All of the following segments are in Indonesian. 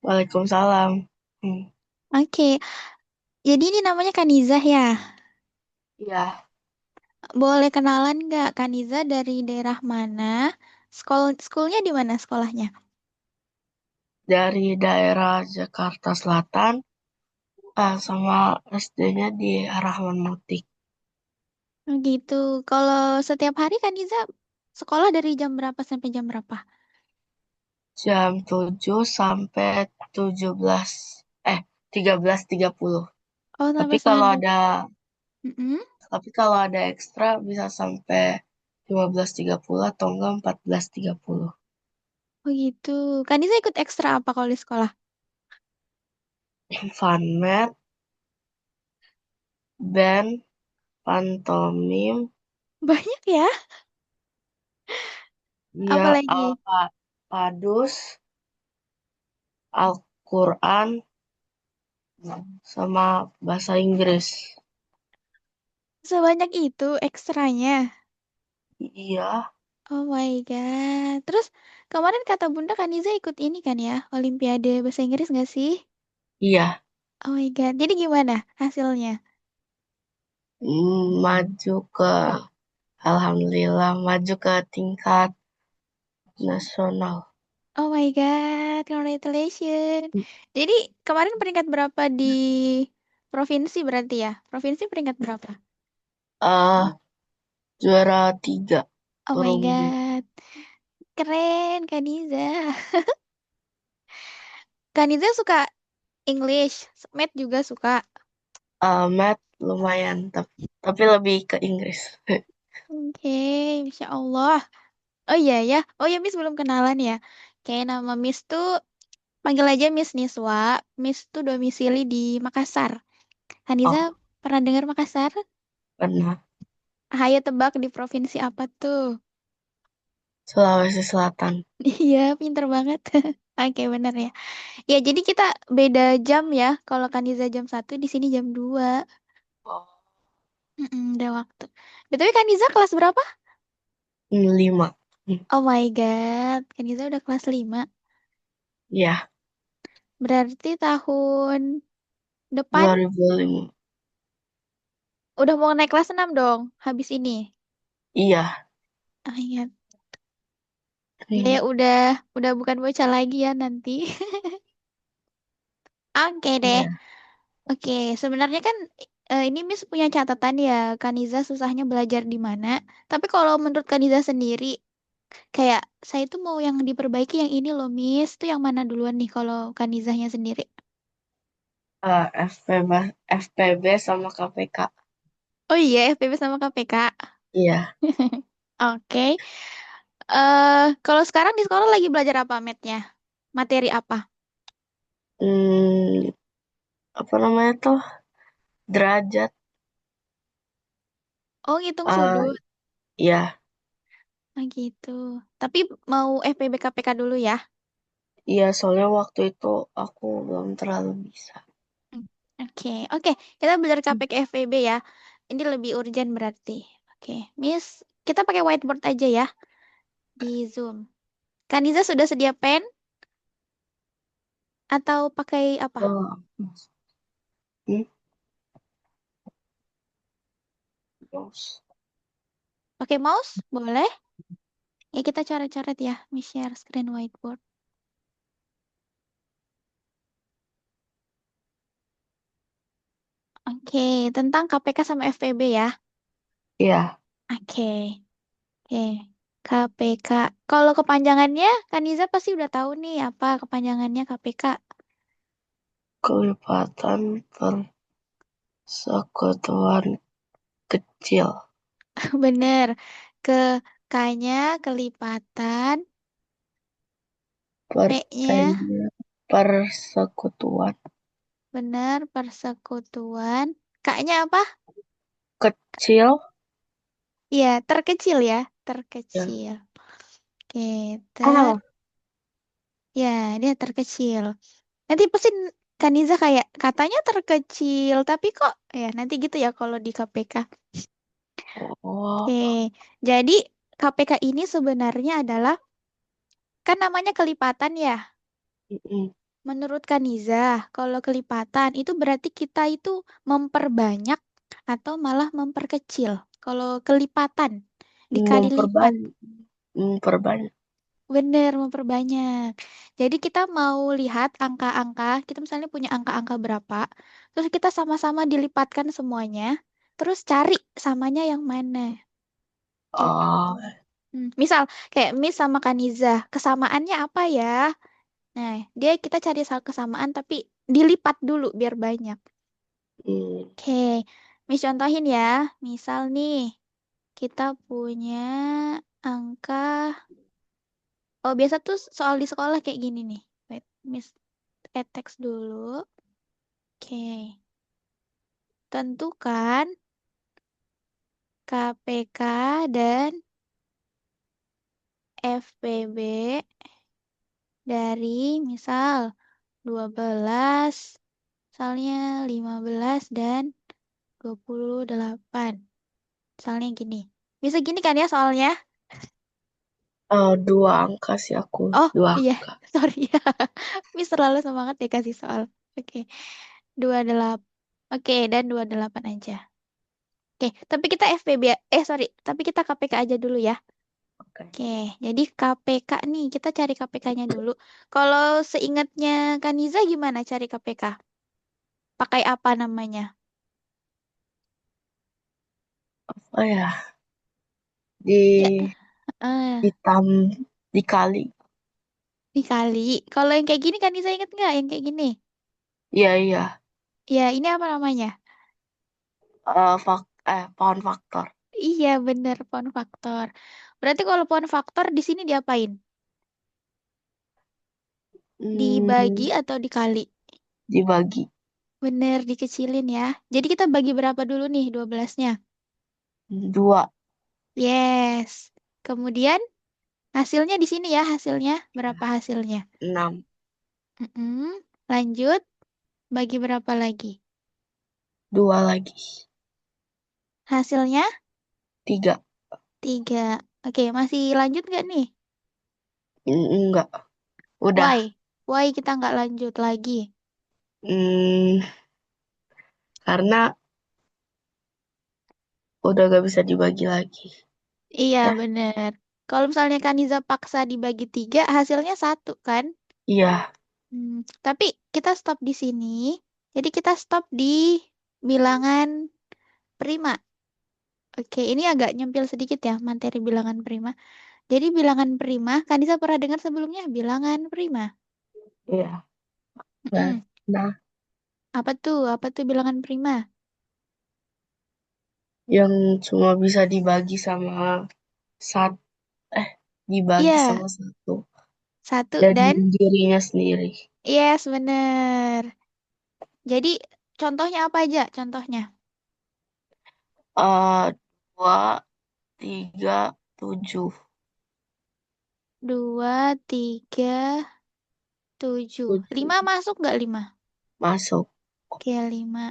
Waalaikumsalam. Hmm, Oke, jadi ini namanya Kanizah ya. iya, Boleh kenalan nggak Kanizah dari daerah mana? Sekolahnya di mana sekolahnya? dari daerah Jakarta Selatan, sama SD-nya di Rahman Mutik. Oh, gitu. Kalau setiap hari Kanizah sekolah dari jam berapa sampai jam berapa? Jam 7 sampai 17, 13.30. Oh, Tapi sampai setengah kalau dua. ada, Mm-mm. tapi kalau ada ekstra bisa sampai 15.30 atau enggak 14.30. Oh gitu. Kanizah ikut ekstra apa kalau di sekolah? Funmed, band, pantomim, Banyak ya. ya, Apalagi? padus, Al-Quran, sama bahasa Inggris. Sebanyak itu ekstranya. Iya, Oh my God. Terus kemarin kata Bunda Kaniza ikut ini kan ya, Olimpiade Bahasa Inggris nggak sih? iya. Oh my God. Jadi gimana hasilnya? Maju ke, Alhamdulillah, maju ke tingkat nasional. Oh my God. Congratulations. Jadi kemarin peringkat berapa di provinsi berarti ya? Provinsi peringkat berapa? eh Juara 3 Oh my perunggu. God. Keren, Kaniza. Kaniza suka English, Math juga suka. Math lumayan, tapi lebih ke Inggris. Oke, Masya Allah. Oh iya ya. Oh ya, Miss belum kenalan ya. Kayak nama Miss tuh panggil aja Miss Niswa. Miss tuh domisili di Makassar. Haniza Oh, pernah dengar Makassar? pernah. Hayo tebak di provinsi apa tuh? Sulawesi Selatan. Iya, pinter banget. Oke, bener ya. Ya, jadi kita beda jam ya. Kalau Kaniza jam 1, di sini jam 2. Oh, Udah waktu. BTW Kaniza kelas berapa? 5. Oh my God, Kaniza udah kelas 5. Ya, Berarti tahun depan 2005. udah mau naik kelas 6 dong, habis ini. Iya, Ah, iya. Ya, ya iya, udah bukan bocah lagi ya nanti. Oke deh. iya. Oke, sebenarnya kan ini Miss punya catatan ya, Kaniza susahnya belajar di mana. Tapi kalau menurut Kaniza sendiri, kayak saya tuh mau yang diperbaiki yang ini loh Miss, tuh yang mana duluan nih kalau Kanizanya sendiri? FPB sama KPK. Oh iya, FPB sama KPK. Iya. Oke. Kalau sekarang di sekolah lagi belajar apa matnya? Materi apa? Hmm, apa namanya tuh? Derajat. Oh, ngitung eh sudut. ya, Ah, gitu. Tapi mau FPB KPK dulu ya. iya, soalnya waktu itu aku belum terlalu bisa. Hmm. Oke, oke. Kita belajar KPK FPB ya. Ini lebih urgent berarti. Oke, Miss, kita pakai whiteboard aja ya di Zoom. Kaniza sudah sedia pen atau pakai apa? Oh, hmm, terus. Pakai mouse? Boleh. Ya, kita coret-coret ya. Miss share screen whiteboard. Oke, tentang KPK sama FPB ya. Iya, Oke, oke. KPK. Kalau kepanjangannya, Kaniza pasti udah tahu nih apa kepanjangannya KPK. kelipatan persekutuan kecil. Bener. Ke K-nya kelipatan, P-nya Partainya persekutuan bener persekutuan. K-nya apa? kecil. Iya, terkecil ya. Ya. Terkecil. Oke, Oh, ya dia terkecil. Nanti pasti Kaniza kayak katanya terkecil, tapi kok ya nanti gitu ya kalau di KPK. oh, Oke, jadi KPK ini sebenarnya adalah kan namanya kelipatan ya. mm-mm. menurut Kaniza, kalau kelipatan itu berarti kita itu memperbanyak atau malah memperkecil. Kalau kelipatan dikali lipat, Memperbanyak. Memperbanyak. bener memperbanyak. Jadi kita mau lihat angka-angka, kita misalnya punya angka-angka berapa, terus kita sama-sama dilipatkan semuanya, terus cari samanya yang mana. Gitu. Oh, Misal kayak Miss sama Kaniza, kesamaannya apa ya? Nah, dia kita cari kesamaan tapi dilipat dulu biar banyak. hmm. Oke, Miss contohin ya. Misal nih, kita punya angka. Oh, biasa tuh soal di sekolah kayak gini nih. Wait, Miss add text dulu. Oke, tentukan KPK dan FPB dari misal 12, misalnya 15 dan 28. Misalnya gini. Bisa gini kan ya soalnya? Dua angka sih aku. Oh, Dua iya. angka. Sorry ya. Miss terlalu semangat ya kasih soal. Oke. 28. Oke, dan 28 aja. Oke, tapi kita FPB. Sorry. Tapi kita KPK aja dulu ya. Oke. Oke, jadi KPK nih. Kita cari KPK-nya dulu. Kalau seingatnya Kaniza gimana cari KPK? Pakai apa namanya? Oh ya, Ya, di eh, hitam dikali. dikali. Kalau yang kayak gini Kaniza inget nggak yang kayak gini? Iya, iya. Ya, ini apa namanya? Pound faktor. Iya, bener, pound faktor. Berarti kalau pound faktor di sini diapain? Dibagi Hmm, atau dikali? dibagi Bener, dikecilin ya. Jadi kita bagi berapa dulu nih 12-nya? dua. Yes. Kemudian hasilnya di sini ya, hasilnya. Berapa hasilnya? 6. Mm-mm. Lanjut, bagi berapa lagi? Dua lagi. Hasilnya 3. 3. Oke, masih lanjut nggak nih? Enggak. Why? Udah. Why kita nggak lanjut lagi? Hmm, karena udah gak bisa dibagi lagi. Iya, Eh, bener. Kalau misalnya Kaniza paksa dibagi 3, hasilnya 1 kan? iya. Tapi kita stop di sini. Jadi kita stop di bilangan prima. Oke, ini agak nyempil sedikit ya materi bilangan prima. Jadi bilangan prima, Kanisa pernah dengar sebelumnya bilangan prima. Iya. Mm-mm. Nah, Apa tuh? Apa tuh bilangan prima? yang cuma bisa dibagi sama satu. Eh, dibagi Iya, sama satu. satu Dari dan dirinya sendiri. yes, bener. Jadi contohnya apa aja? Contohnya eh 2, 3, 7. 2, 3, 7. 7 5 masuk nggak 5? masuk. Oke, 5.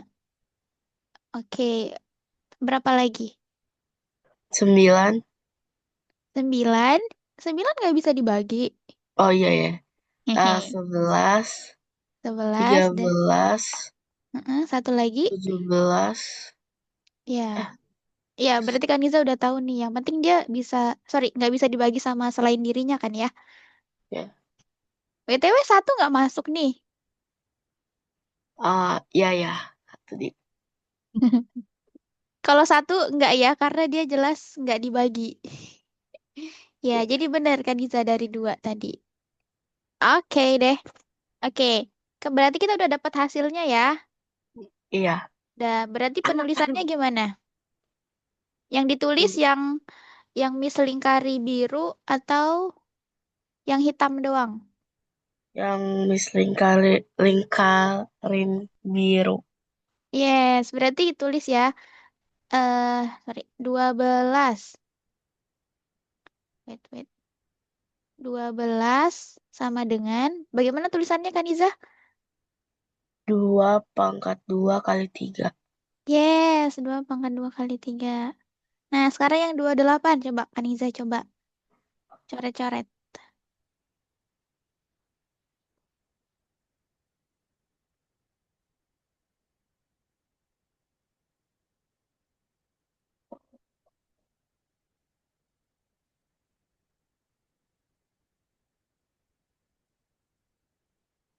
Oke, berapa lagi? 9. 9. 9 nggak bisa dibagi. Oh iya ya. Hehe. 11, tiga 11 dan belas, satu lagi. 17. Eh, Ya, ya berarti kan Niza udah tahu nih. Yang penting dia bisa, sorry, nggak bisa dibagi sama selain dirinya kan ya. ya. BTW satu nggak masuk nih. Iya ya. Satu di. Kalau satu nggak ya, karena dia jelas nggak dibagi. Ya, jadi benar kan Niza dari 2 tadi. Oke deh. Oke, berarti kita udah dapat hasilnya ya. Iya. Berarti penulisannya gimana? Yang ditulis yang Miss lingkari biru atau yang hitam doang? Yang Miss lingkarin biru. Yes, berarti tulis ya. Sorry, 12. Wait. 12 sama dengan bagaimana tulisannya Kaniza? 2 × 2 × 3. Yes, 2 × 2 × 3. Nah, sekarang yang 28 coba Kaniza coba coret-coret.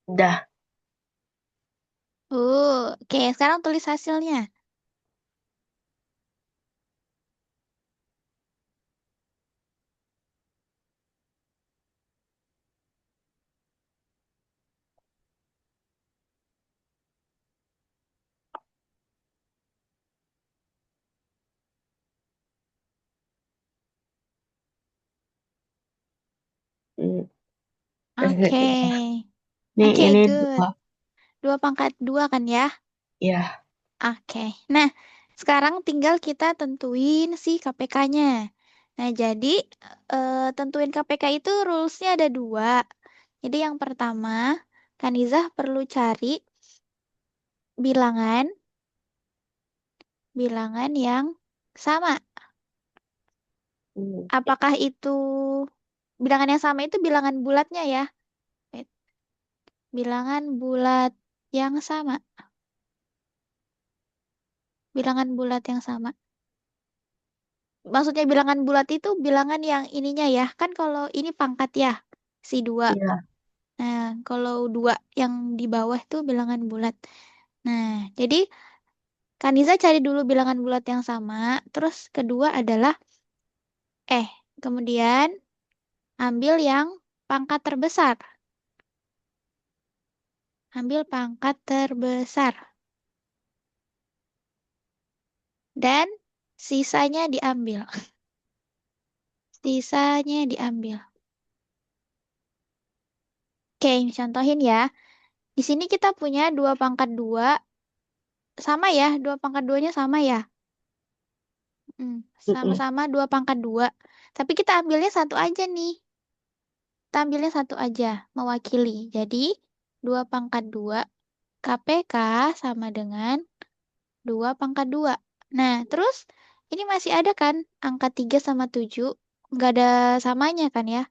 Udah. Oke, sekarang tulis hasilnya. Hmm. Oke. Oke, Ini good. dua. 2 pangkat 2 kan ya? Ya. Oke. Nah, sekarang tinggal kita tentuin si KPK-nya. Nah, jadi tentuin KPK itu rules-nya ada 2. Jadi yang pertama, Kanizah perlu cari bilangan bilangan yang sama. Hmm. Apakah itu bilangan yang sama itu bilangan bulatnya ya? Wait, bilangan bulat yang sama. Bilangan bulat yang sama. Maksudnya bilangan bulat itu bilangan yang ininya ya. Kan kalau ini pangkat ya, si 2. Ya. Nah, kalau 2 yang di bawah itu bilangan bulat. Nah, jadi Kaniza cari dulu bilangan bulat yang sama. Terus kedua adalah, eh, kemudian ambil yang pangkat terbesar. Ambil pangkat terbesar. Dan sisanya diambil. Sisanya diambil. Oke, contohin ya. Di sini kita punya 2 pangkat 2. Sama ya, 2 pangkat 2-nya sama ya. Mm-mm. Sama-sama 2 pangkat 2. Tapi kita ambilnya satu aja nih. Kita ambilnya satu aja, mewakili. Jadi, 2 pangkat 2 KPK sama dengan 2 pangkat 2. Nah, terus ini masih ada kan angka 3 sama 7. Nggak ada samanya kan ya.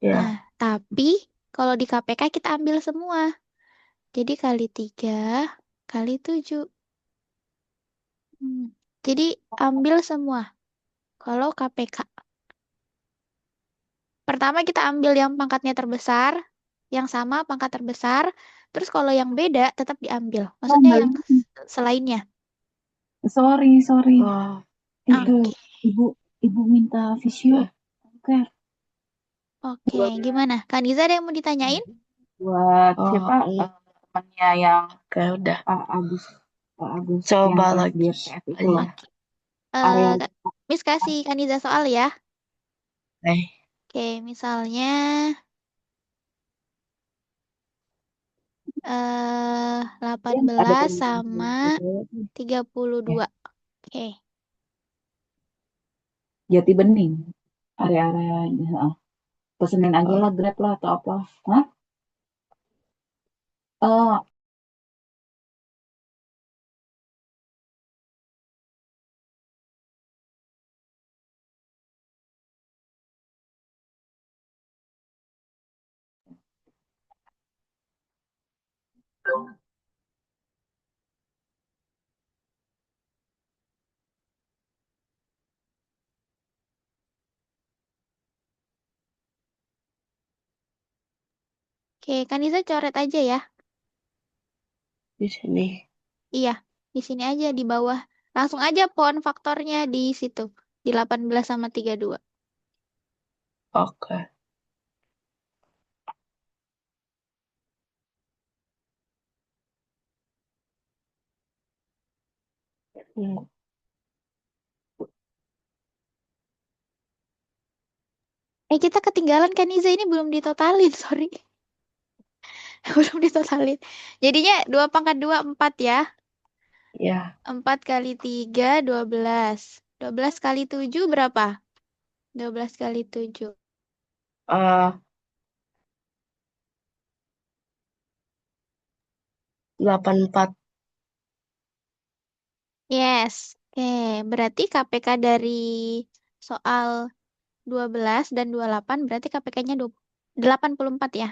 Nah, Ya. tapi kalau di KPK kita ambil semua. Jadi kali 3 kali 7. Hmm, Jadi ambil semua. Kalau KPK. Pertama kita ambil yang pangkatnya terbesar, yang sama pangkat terbesar. Terus kalau yang beda tetap diambil. Oh, Maksudnya Mbak yang Lutfi. selainnya. Sorry. Oh. Itu Oke, ibu minta visio. Oke. oke. Buat, Gimana? Kak Niza ada yang mau ditanyain? buat Oh. siapa? Temannya yang Oke, udah. Pak Agus. Pak Agus yang Coba kelas di lagi RTF itu loh. aja. Oke. Area Miss kasih Kak Niza soal ya. Eh. Oke, misalnya 18 ada pembagian sama gitu. 32. Ya, Oke. Jati Bening. Area-areanya. Heeh. Pesenin aja Oh. lah Grab lah atau apa. Hah? Eh, Oke, Kak Niza coret aja ya. Di sini. Iya, di sini aja di bawah. Langsung aja pohon faktornya di situ. Di 18 sama 32. Oke. Hmm. Kita ketinggalan kan Niza ini belum ditotalin, sorry. Belum ditotalin. Jadinya 2 pangkat 2 4 ya. Ya. 4 kali 3 12. 12 kali 7 berapa? 12 kali 7. 84. Yes. Oke, berarti KPK dari soal 12 dan 28 berarti KPK-nya 84 ya.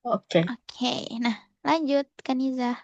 Oke. Oke, nah lanjut Kaniza.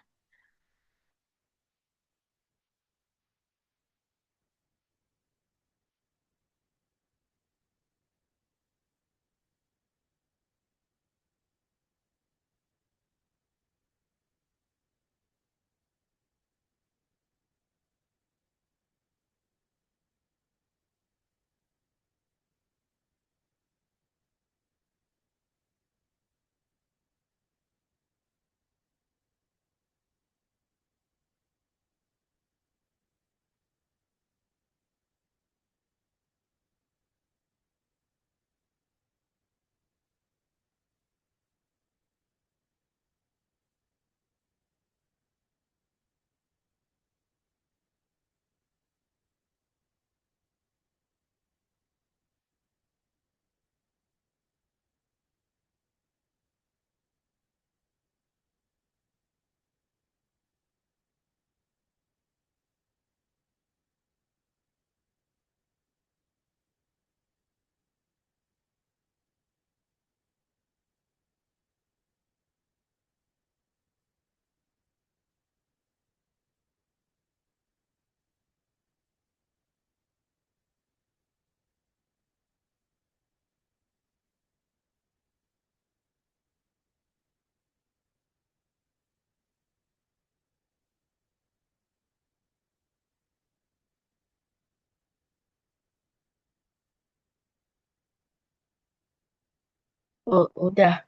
Oh, udah.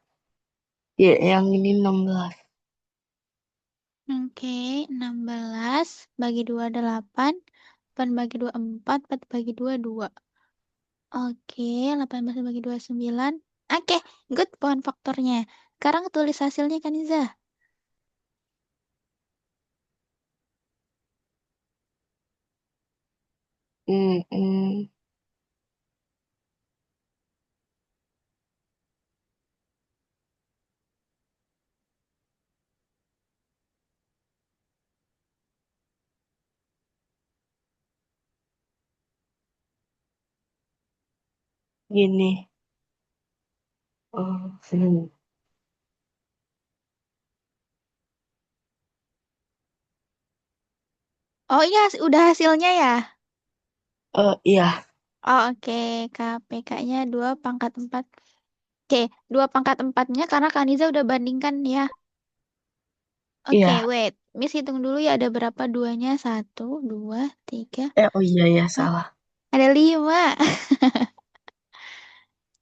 Ya, yang ini 16. Oke, 16 bagi 2 8, 8 bagi 2 4, 4 bagi 2 2. Oke, 18 bagi 2 9. Oke, good pohon faktornya. Sekarang tulis hasilnya Kaniza. Hmm, hmm. Gini. Oh, Oh iya, udah hasilnya ya? iya. Oh oke, KPK-nya 2 pangkat 4. Oke, 2 pangkat 4-nya karena Kaniza udah bandingkan ya. Oke, Iya. wait. Miss hitung dulu ya ada berapa duanya. 1, 2, 3. Oh iya ya, Oh, salah. ada 5.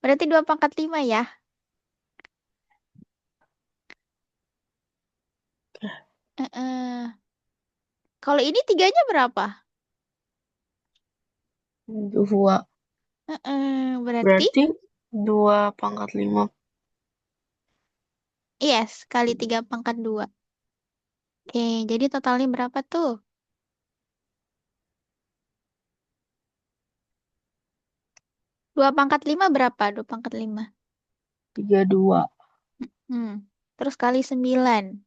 Berarti 2 pangkat 5 ya. Heeh. Kalau ini 3-nya berapa? 2. Heeh, berarti Berarti 2 pangkat 5. yes, kali 3 pangkat 2. Oke, jadi totalnya berapa tuh? 2 pangkat 5 berapa? 2 pangkat 5. 32. Hmm. Terus kali 9.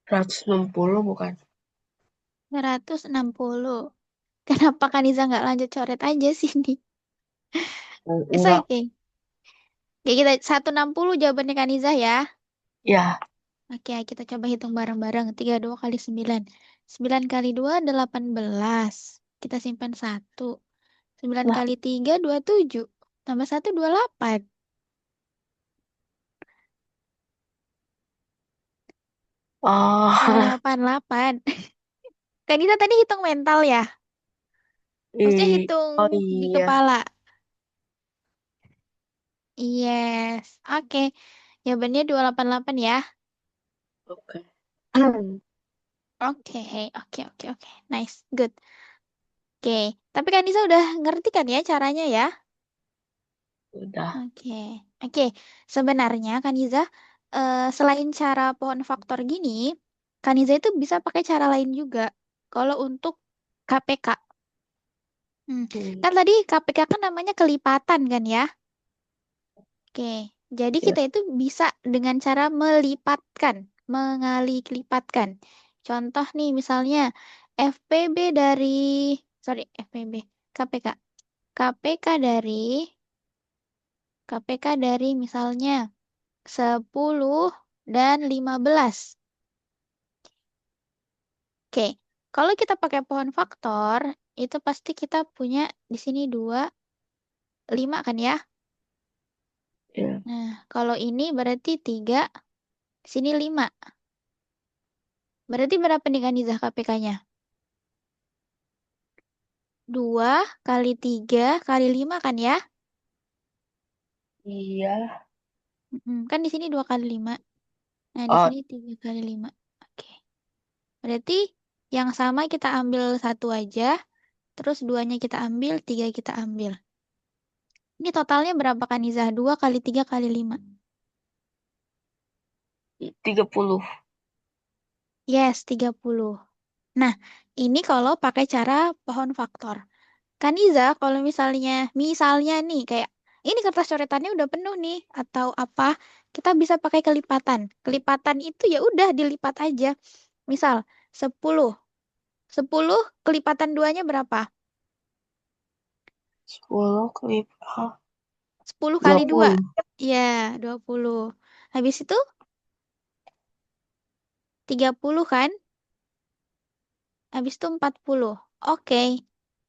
160 bukan? 160. Kenapa Kaniza nggak lanjut coret aja sini? It's Enggak. okay. Oke, kita 160 jawabannya Kaniza ya. Ya. Oke, kita coba hitung bareng-bareng. 32 kali 9. 9 kali 2, 18. Kita simpan 1. 9 Lah. kali 3, 27. Tambah 1, 28. Oh. 288. Kanita tadi hitung mental ya? Maksudnya hitung Oh di iya. kepala. Yes. Oke. Jawabannya 288 ya. Oke. Oke, oke. Nice, good. Oke. Tapi Kanisa udah ngerti kan ya caranya ya? Udah. Oke. Oke. Sebenarnya Kaniza, selain cara pohon faktor gini, Kaniza itu bisa pakai cara lain juga. Kalau untuk KPK. Hmm. Kan tadi KPK kan namanya kelipatan kan ya? Oke, jadi Ya. kita itu bisa dengan cara melipatkan, mengalilipatkan. Contoh nih misalnya FPB dari, sorry FPB, KPK. KPK dari, KPK dari misalnya 10 dan 15. Oke, kalau kita pakai pohon faktor, itu pasti kita punya di sini 2, 5 kan ya? Ya. Nah, kalau ini berarti 3, sini 5. Berarti berapa nih Kanizah KPK-nya? 2 kali 3 kali 5 kan ya? Iya. Kan di sini 2 kali 5. Nah, di Oh, sini 3 kali 5. Oke. Berarti yang sama kita ambil 1 aja, terus 2-nya kita ambil, 3 kita ambil. Ini totalnya berapa Kanizah? 2 kali 3 kali 5. 30. Yes, 30. Nah, ini kalau pakai cara pohon faktor. Kaniza, kalau misalnya nih kayak ini kertas coretannya udah penuh nih atau apa, kita bisa pakai kelipatan. Kelipatan itu ya udah dilipat aja. Misal 10. 10 kelipatan duanya berapa? 10 kali 10 kali 2. 20. Ya, 20. Habis itu 30 kan? Habis itu 40. Oke.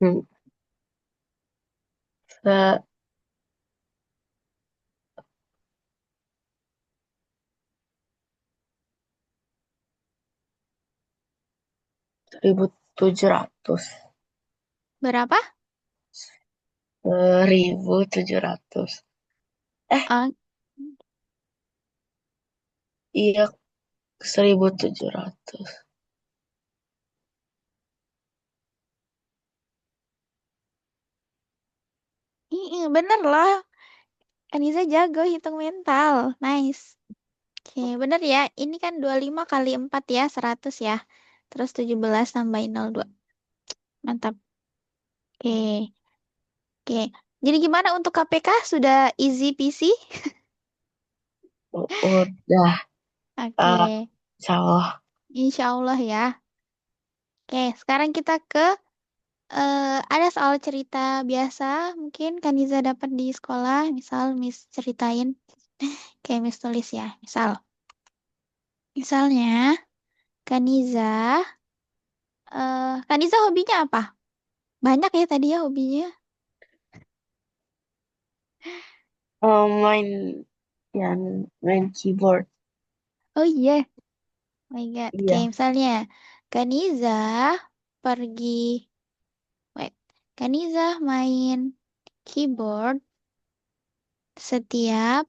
Hmm, se- 1.700. Berapa? 1.700. Eh, Ah, iya, 1.700. bener loh. Anissa jago hitung mental. Nice. Oke, bener ya. Ini kan 25 kali 4 ya, 100 ya. Terus 17 tambahin 02. Mantap. Oke. Oke. Jadi gimana untuk KPK? Sudah easy peasy? Udah, Oke. insya Allah. Insya Allah ya. Oke, sekarang kita ke ada soal cerita biasa. Mungkin Kaniza dapat di sekolah. Misal Miss ceritain. Kayak Miss tulis ya. Misalnya, Kaniza. Kaniza hobinya apa? Banyak ya tadi ya hobinya. Main, ya, main keyboard. Oh iya. Oh my God. Oke, Iya, misalnya. Kaniza pergi. Wait. Kaniza main keyboard setiap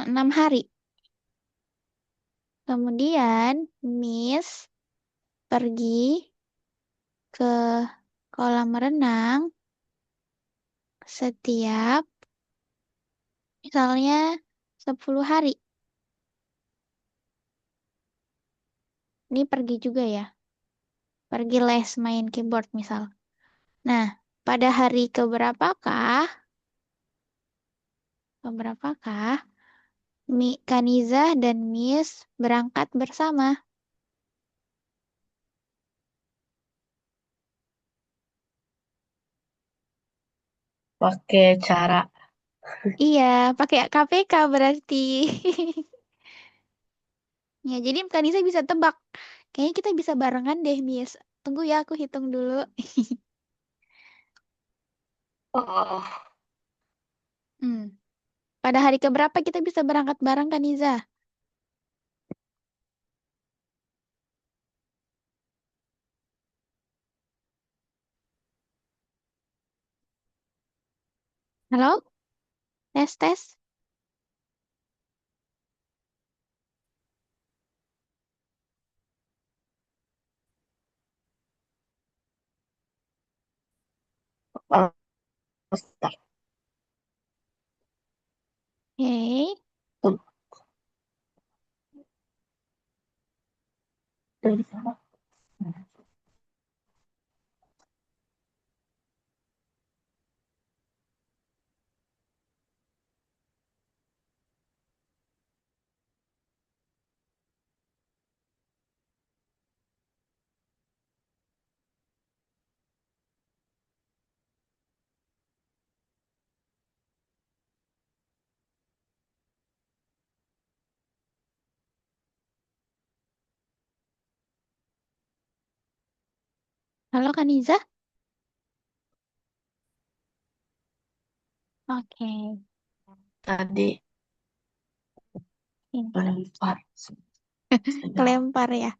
6 hari. Kemudian Miss pergi ke kolam renang setiap misalnya 10 hari. Ini pergi juga ya. Pergi les main keyboard misal. Nah, pada hari keberapakah Kanizah dan Miss berangkat bersama? pakai cara. Iya, pakai KPK berarti. Ya, jadi Kanizah bisa tebak. Kayaknya kita bisa barengan deh, Miss. Tunggu ya, aku hitung dulu. Oh, Hmm. Pada hari keberapa kita bisa berangkat bareng, Kaniza? Halo? Tes, tes. oh, start. Oke. Tuh, dari sana. Halo, Kaniza? Oke. Tadi Ini. melempar sepeda. Kelempar ya.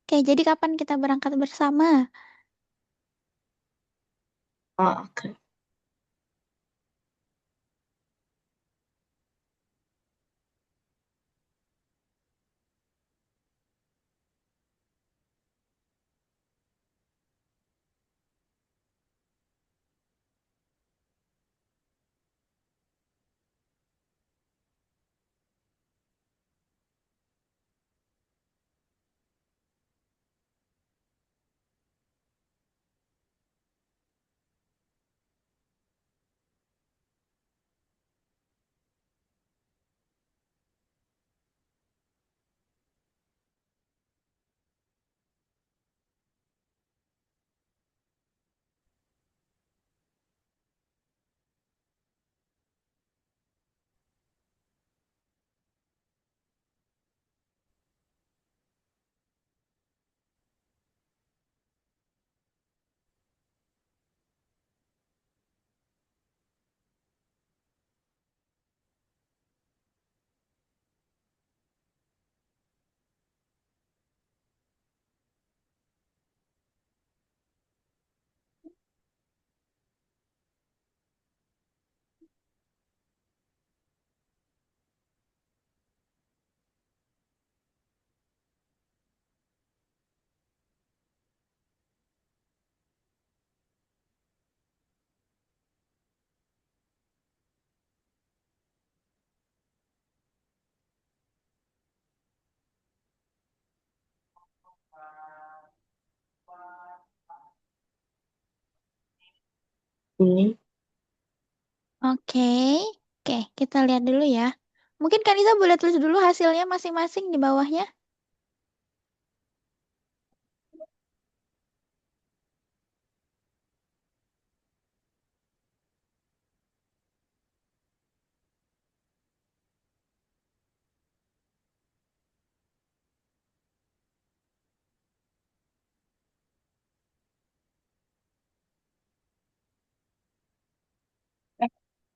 Oke, jadi kapan kita berangkat bersama? Oh, oke. Ini Oke. Oke, kita lihat dulu ya. Mungkin Kanisa boleh tulis dulu hasilnya masing-masing di bawahnya.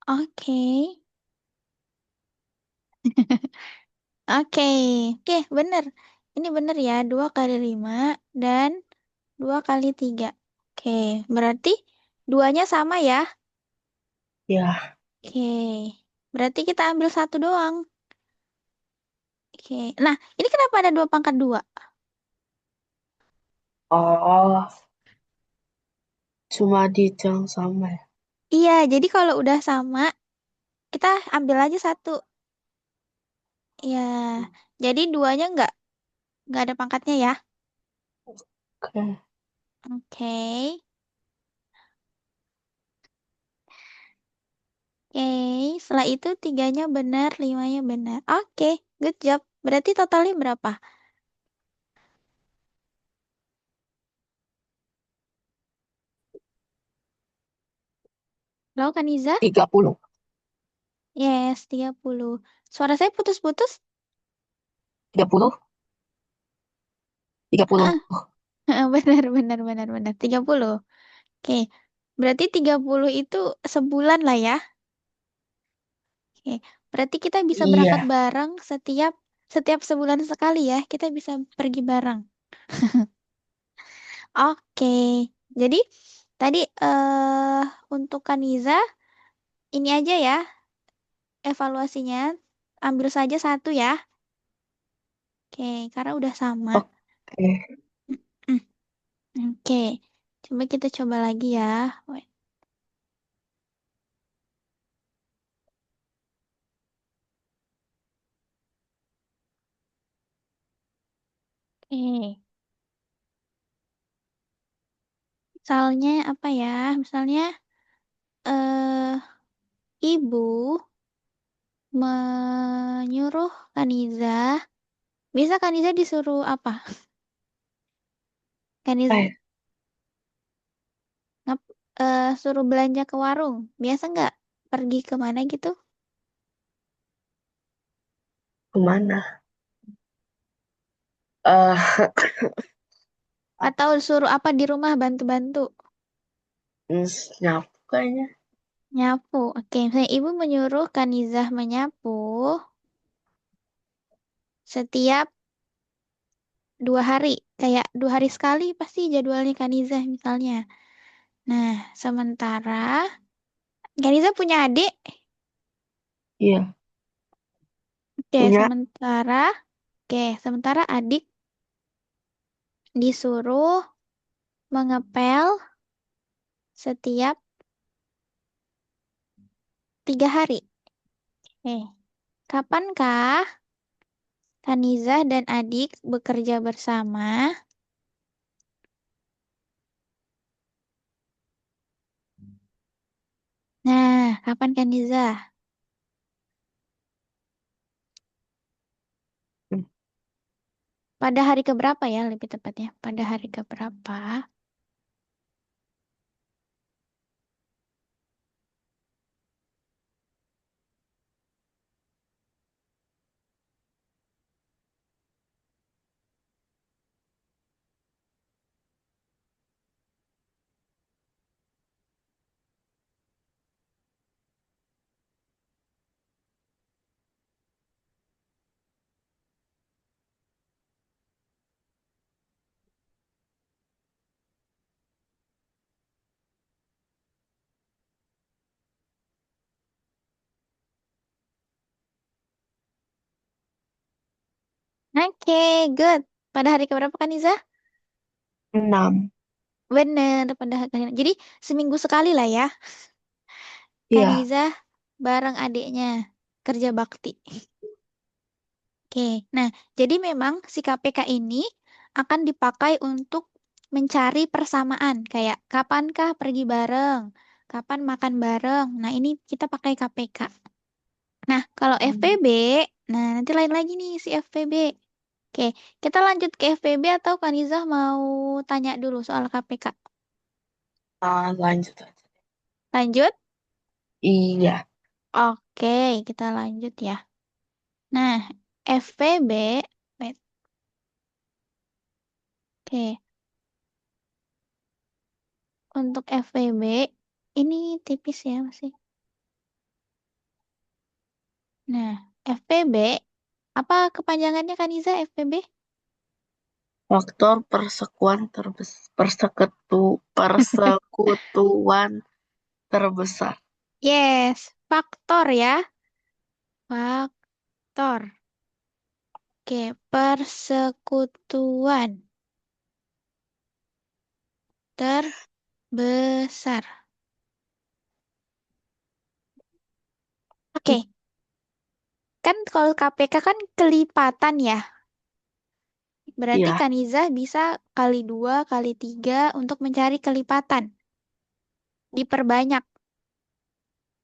Oke. Oke. Oke, bener. Ini bener ya. 2 kali 5 dan 2 kali 3. Oke, berarti duanya sama ya. ya. Oke. Berarti kita ambil satu doang. Oke. Nah, ini kenapa ada 2 pangkat 2? Oh, cuma di yang sama ya. Iya, jadi kalau udah sama, kita ambil aja satu. Ya, jadi duanya nggak ada pangkatnya ya. Oke. Oke. Oke, setelah itu tiganya benar, limanya benar. Oke, good job. Berarti totalnya berapa? Halo, Kaniza? 30. Yes, 30. Suara saya putus-putus? 30. 30. Ah, benar, benar, benar, benar. 30. Oke, berarti 30 itu sebulan lah ya. Oke, berarti kita bisa berangkat Iya. bareng setiap sebulan sekali ya. Kita bisa pergi bareng. Oke, jadi tadi untuk Kaniza ini aja ya evaluasinya. Ambil saja satu ya. Oke, karena udah sama. Oke. Hmm, Oke, coba kita coba lagi ya. Wait, Oke, misalnya apa ya? Misalnya eh ibu menyuruh Kaniza. Bisa Kaniza disuruh apa? Kaniza Eh, suruh belanja ke warung. Biasa nggak pergi kemana gitu? kemana? Eh, Atau suruh apa di rumah bantu-bantu? nyapu kayaknya. Nyapu. Oke, misalnya ibu menyuruh Kanizah menyapu setiap 2 hari. Kayak 2 hari sekali pasti jadwalnya Kanizah misalnya. Nah, sementara Kanizah punya adik. Iya, Oke, punya. sementara adik disuruh mengepel setiap 3 hari. Oke, kapankah Kanizah dan adik bekerja bersama? Nah, kapan Kanizah? Hmm. Pada hari keberapa ya lebih tepatnya? Pada hari keberapa? Oke, good. Pada hari keberapa Kanizah? 6. Bener, pada hari. Jadi seminggu sekali lah ya. Iya. Kanizah bareng adiknya kerja bakti. Oke, nah jadi memang si KPK ini akan dipakai untuk mencari persamaan. Kayak kapankah pergi bareng? kapan makan bareng. Nah, ini kita pakai KPK. Nah, kalau Hmm. FPB, nah nanti lain lagi nih si FPB. Oke, kita lanjut ke FPB atau Kanizah mau tanya dulu soal KPK? Lanjut aja. Lanjut? Iya, Oke, kita lanjut ya. Nah, FPB, wait, oke. Untuk FPB, ini tipis ya masih. Nah, FPB, apa kepanjangannya Kaniza FPB? faktor persekutuan terbesar. Yes, faktor ya. Faktor. Oke, persekutuan terbesar. Oke, kan kalau KPK kan kelipatan ya. Berarti Iya, Kaniza bisa kali dua, kali tiga untuk mencari kelipatan. Diperbanyak.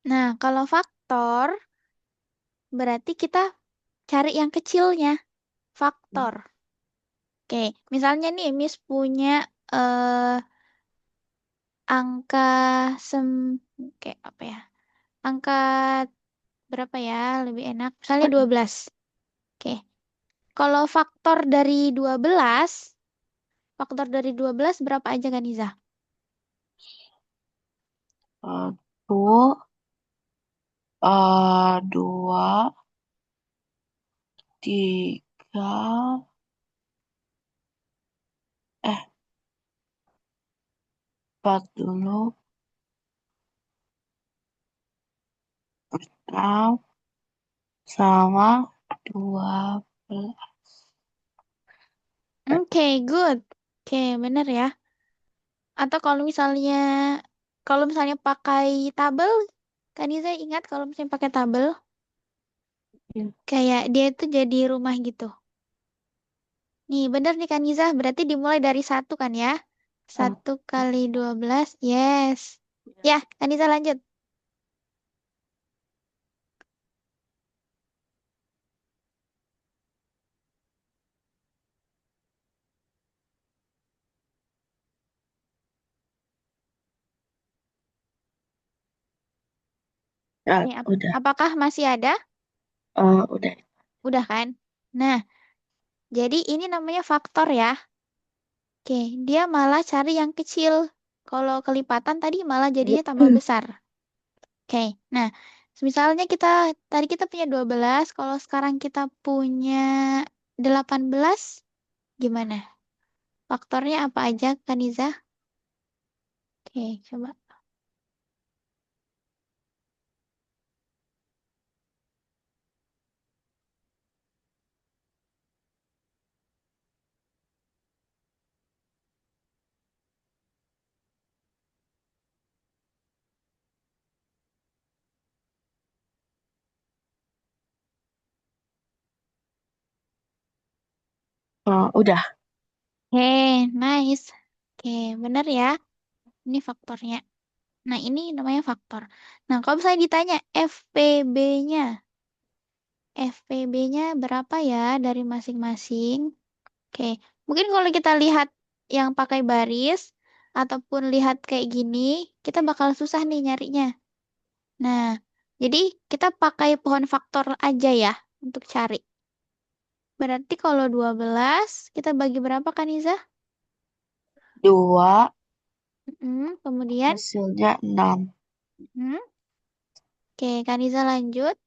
Nah, kalau faktor, berarti kita cari yang kecilnya. Faktor. Oke, misalnya nih Miss punya eh angka sem kayak apa ya? Angka berapa ya? Lebih enak. Misalnya 12. Oke. Kalau faktor dari 12 berapa aja kan Iza? satu, dua, tiga, eh, empat dulu, enam, sama 12. Oke, good. Oke, bener ya. Atau kalau misalnya pakai tabel, kan Iza ingat kalau misalnya pakai tabel, kayak dia itu jadi rumah gitu. Nih, bener nih kan Iza, berarti dimulai dari satu kan ya? Satu Satu. kali 12, yes. Ya, Kanisa lanjut. Nih, Udah. apakah masih ada? Udah. Udah kan? Nah, jadi ini namanya faktor ya. Oke, dia malah cari yang kecil. Kalau kelipatan tadi malah jadinya tambah besar. Oke, nah, misalnya tadi kita punya 12, kalau sekarang kita punya 18, gimana? Faktornya apa aja, Kaniza? Oke, coba. Udah. Oke, nice. Oke, bener ya. Ini faktornya. Nah, ini namanya faktor. Nah, kalau misalnya ditanya FPB-nya, FPB-nya berapa ya dari masing-masing? Oke, mungkin kalau kita lihat yang pakai baris ataupun lihat kayak gini, kita bakal susah nih nyarinya. Nah, jadi kita pakai pohon faktor aja ya untuk cari. Berarti kalau 12 kita bagi berapa kan Iza? Dua, Kemudian, hasilnya 6. mm, oke, Kaniza lanjut.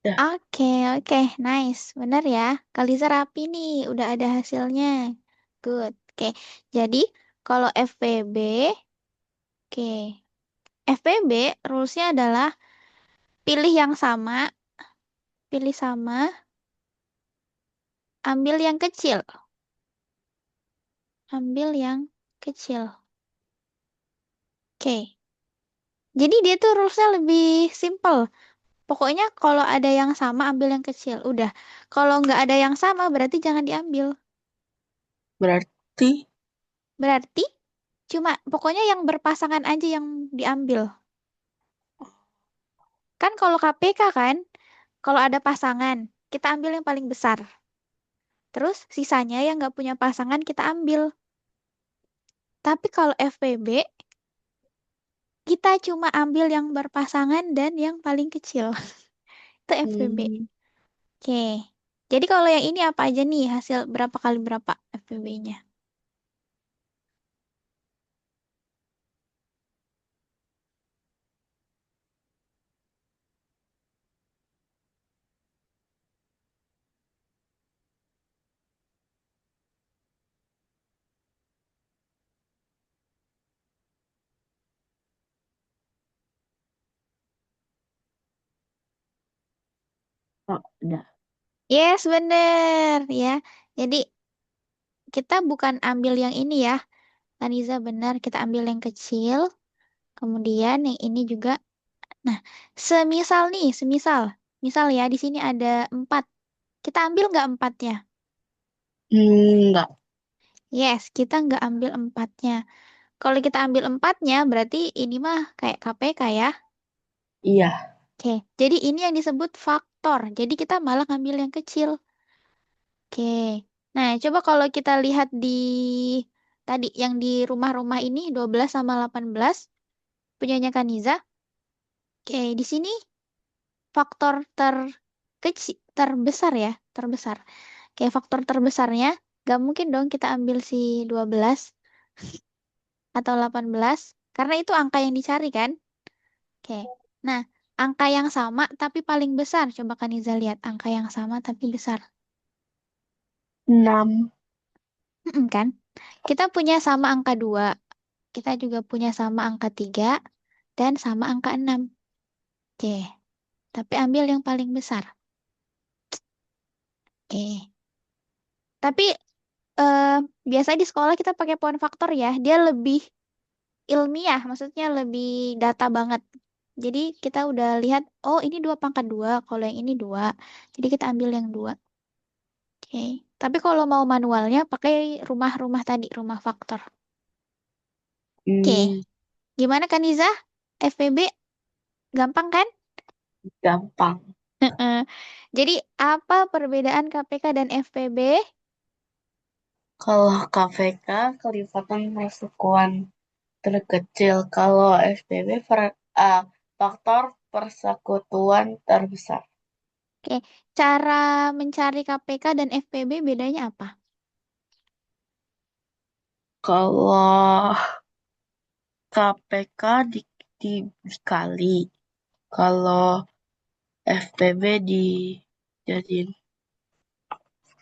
Ya, Oke, oke, nice. Bener ya. Kaliza rapi nih, udah ada hasilnya. Good. Oke. Jadi, kalau FPB, oke. FPB rules-nya adalah pilih sama, ambil yang kecil. Ambil yang kecil. Oke. Jadi dia tuh rules-nya lebih simple. Pokoknya kalau ada yang sama, ambil yang kecil. Udah. Kalau nggak ada yang sama, berarti jangan diambil. berarti Berarti cuma pokoknya yang berpasangan aja yang diambil. Kan kalau KPK kan, kalau ada pasangan, kita ambil yang paling besar. Terus sisanya yang nggak punya pasangan kita ambil. Tapi kalau FPB, kita cuma ambil yang berpasangan dan yang paling kecil. Itu FPB. hmm, Oke. Jadi kalau yang ini apa aja nih hasil berapa kali berapa FPB-nya? Oh, udah. Yes, bener ya. Jadi kita bukan ambil yang ini ya. Laniza benar, kita ambil yang kecil. Kemudian yang ini juga. Nah, misal ya di sini ada 4. Kita ambil nggak empatnya? enggak. Yes, kita nggak ambil empatnya. Kalau kita ambil empatnya, berarti ini mah kayak KPK ya. Iya. Oke, jadi ini yang disebut faktor. Jadi kita malah ngambil yang kecil. Oke. Nah, coba kalau kita lihat di tadi yang di rumah-rumah ini 12 sama 18 punyanya Kaniza. Oke, di sini faktor terkecil terbesar ya, terbesar. Oke, faktor terbesarnya gak mungkin dong kita ambil si 12 atau 18 karena itu angka yang dicari kan? Oke. Nah, angka yang sama tapi paling besar. Coba Kaniza lihat angka yang sama tapi besar. 6. Kan? Kita punya sama angka 2. Kita juga punya sama angka 3 dan sama angka 6. Oke, tapi ambil yang paling besar. Oke. Tapi eh, biasanya di sekolah kita pakai poin faktor ya. Dia lebih ilmiah, maksudnya lebih data banget. Jadi kita udah lihat, oh ini 2 pangkat 2, kalau yang ini 2. Jadi kita ambil yang 2. Oke. Tapi kalau mau manualnya pakai rumah-rumah tadi, rumah faktor. Oke. Hmm, Gimana kan Iza? FPB gampang kan? gampang. Jadi apa perbedaan KPK dan FPB? Kalau KVK kelipatan persekutuan terkecil. Kalau SPB faktor persekutuan terbesar. Oke, cara mencari KPK dan FPB bedanya apa? Kalau KPK dikali. Kalau FPB dijadiin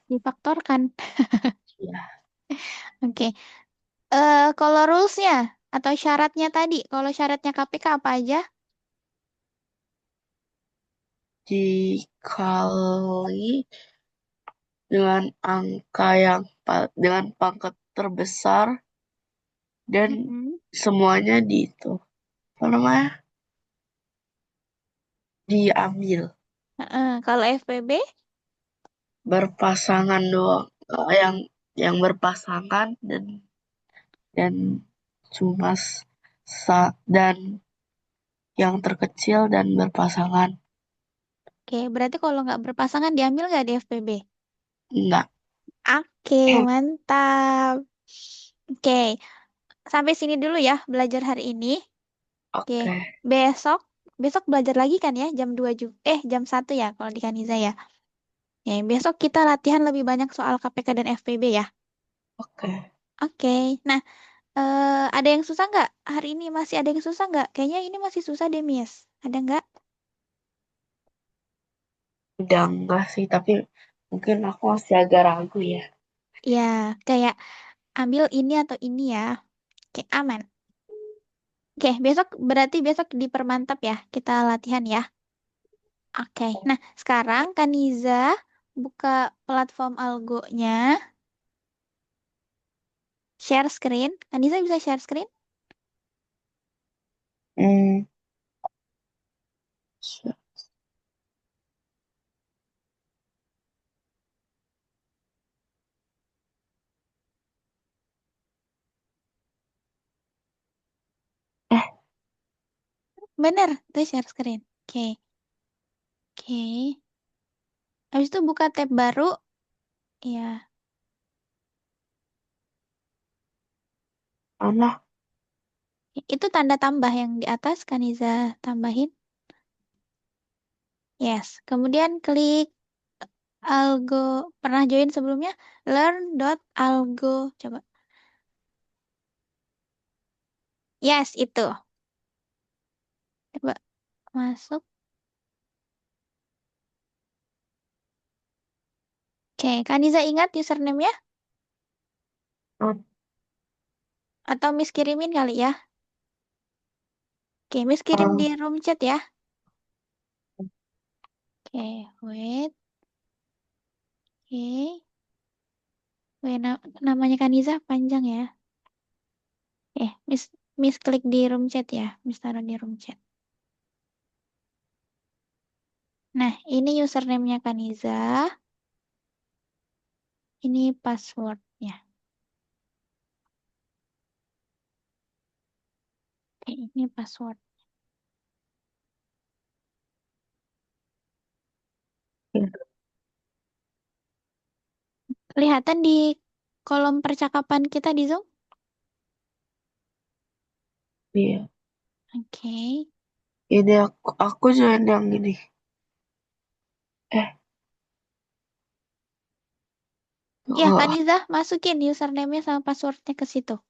Difaktorkan. ya Oke, kalau rulesnya atau syaratnya tadi, kalau syaratnya KPK apa aja? dikali dengan angka dengan pangkat terbesar dan Mm-mm. semuanya di itu apa namanya diambil Kalau FPB, berpasangan doang. Yang berpasangan dan cuma dan yang terkecil dan berpasangan oke, berarti kalau nggak berpasangan diambil nggak di FPB? enggak. Oke, mantap. Oke, sampai sini dulu ya belajar hari ini. Oke, Oke. besok, besok belajar lagi kan ya jam 2 juga. Jam 1 ya kalau di Kaniza ya. Ya, besok kita latihan lebih banyak soal KPK dan FPB ya. Oke. Oke, nah ada yang susah nggak? Hari ini masih ada yang susah nggak? Kayaknya ini masih susah deh, Miss. Ada nggak? Udah enggak sih, tapi mungkin aku masih agak ragu ya. Ya, kayak ambil ini atau ini ya. Oke, aman. Oke, berarti besok dipermantap ya. Kita latihan ya. Oke. Nah, sekarang Kaniza buka platform Algonya, share screen. Kaniza bisa share screen? Hmm, eh, Bener, itu share screen. Oke. Oke. Habis itu buka tab baru. Ya, mana? itu tanda tambah yang di atas Kaniza tambahin. Yes. Kemudian klik algo. Pernah join sebelumnya? Learn.algo. Coba. Yes, itu. Coba masuk. Oke, Kaniza ingat username-nya? Oh, Atau Miss kirimin kali ya? Oke, Miss kirim di oh, room chat ya. Oke, wait. Oke. Wait, namanya Kaniza panjang ya. Miss klik di room chat ya. Miss taruh di room chat. Nah, ini username-nya Kaniza. Ini passwordnya. Oke, ini password. iya, Kelihatan di kolom percakapan kita di Zoom? iya. Oke. Ini aku join yang ini. Eh, Ya, oh, Kaniza masukin username-nya sama passwordnya ke situ.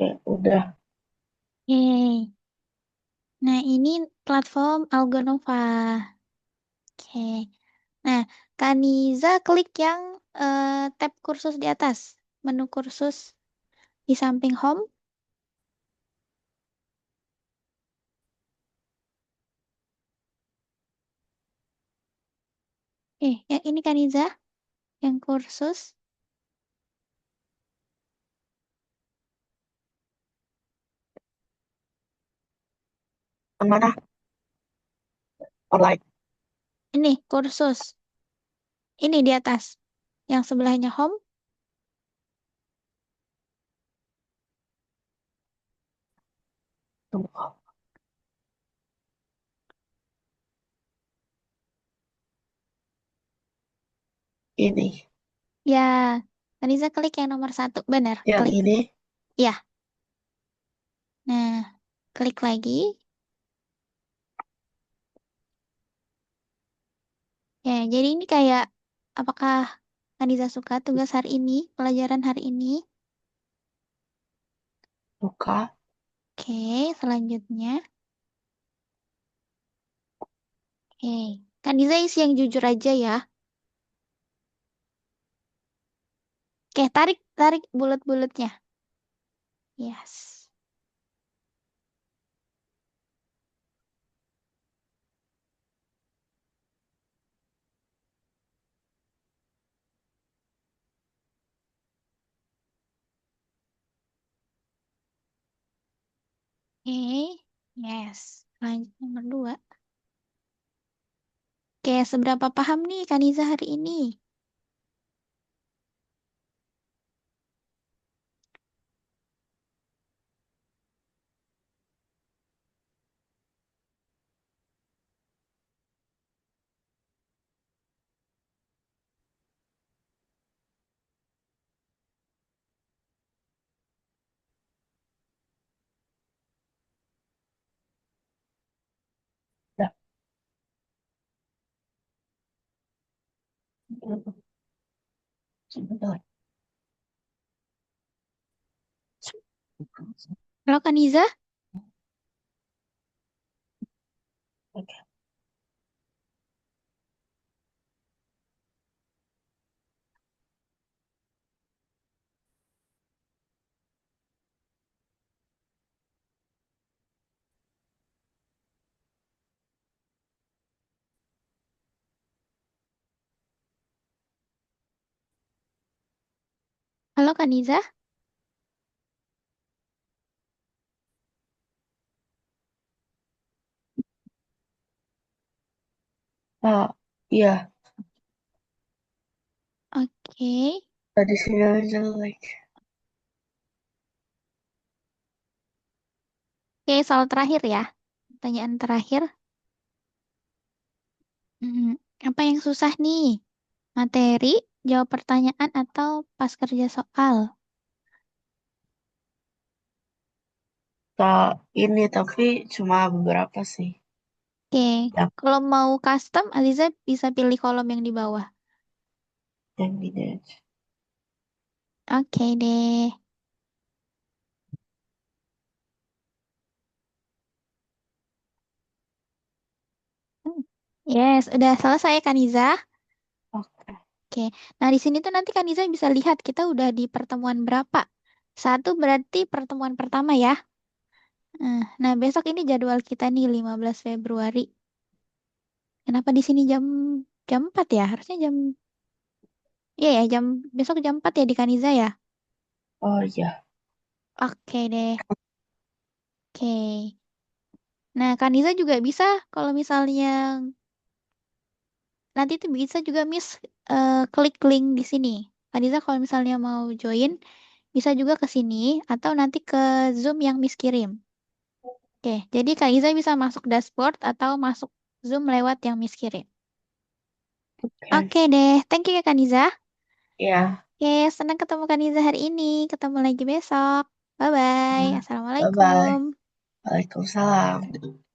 ya udah. Yeay. Nah, ini platform Algonova. Oke. Nah, Kaniza klik yang tab kursus di atas. Menu kursus di samping home. Yang ini Kaniza, yang kursus. Mana? Online. Ini kursus. Ini di atas. Yang sebelahnya home. Tunggu. Ini. Ya, Kaniza klik yang nomor 1. Benar, Yang klik. ini. Ya, nah, klik lagi. Ya, jadi ini kayak, apakah Kaniza suka tugas hari ini, pelajaran hari ini? Buka. Oke, selanjutnya. Oke, Kaniza isi yang jujur aja ya. Oke, tarik bulat-bulatnya. Yes. Oke, yes. Lanjut nomor 2. Oke, seberapa paham nih Kaniza hari ini? Dah. Sebentar. Halo Kaniza? Oke. Halo Kaniza? Ah, iya. Oke. Tadi sinyalnya jelek. Oke, soal terakhir ya. Pertanyaan terakhir. Hmm, apa yang susah nih? Materi, jawab pertanyaan, atau pas kerja soal? Tak ini tapi cuma beberapa sih. Oke, Yang kalau mau custom, Aliza bisa pilih kolom yang di bawah. yang gini aja. Oke deh. Hmm. Yes, udah selesai Kaniza. Oke. Oke, nah di sini tuh nanti Kaniza bisa lihat kita udah di pertemuan berapa. Satu berarti pertemuan pertama ya. Nah, besok ini jadwal kita nih 15 Februari. Kenapa di sini jam jam 4 ya? Harusnya jam iya ya, besok jam 4 ya di Kaniza ya. Oh iya. Oke deh. Oke. Nah, Kaniza juga bisa kalau misalnya nanti tuh bisa juga Miss klik link di sini. Kaniza kalau misalnya mau join bisa juga ke sini atau nanti ke Zoom yang Miss kirim. Oke, jadi Kaniza bisa masuk dashboard atau masuk Zoom lewat yang Miss kirim. Oke. Oke deh, thank you ya Kaniza. Ya. Oke, senang ketemu Kaniza hari ini. Ketemu lagi besok. Bye-bye. Bye bye. Assalamualaikum. Waalaikumsalam.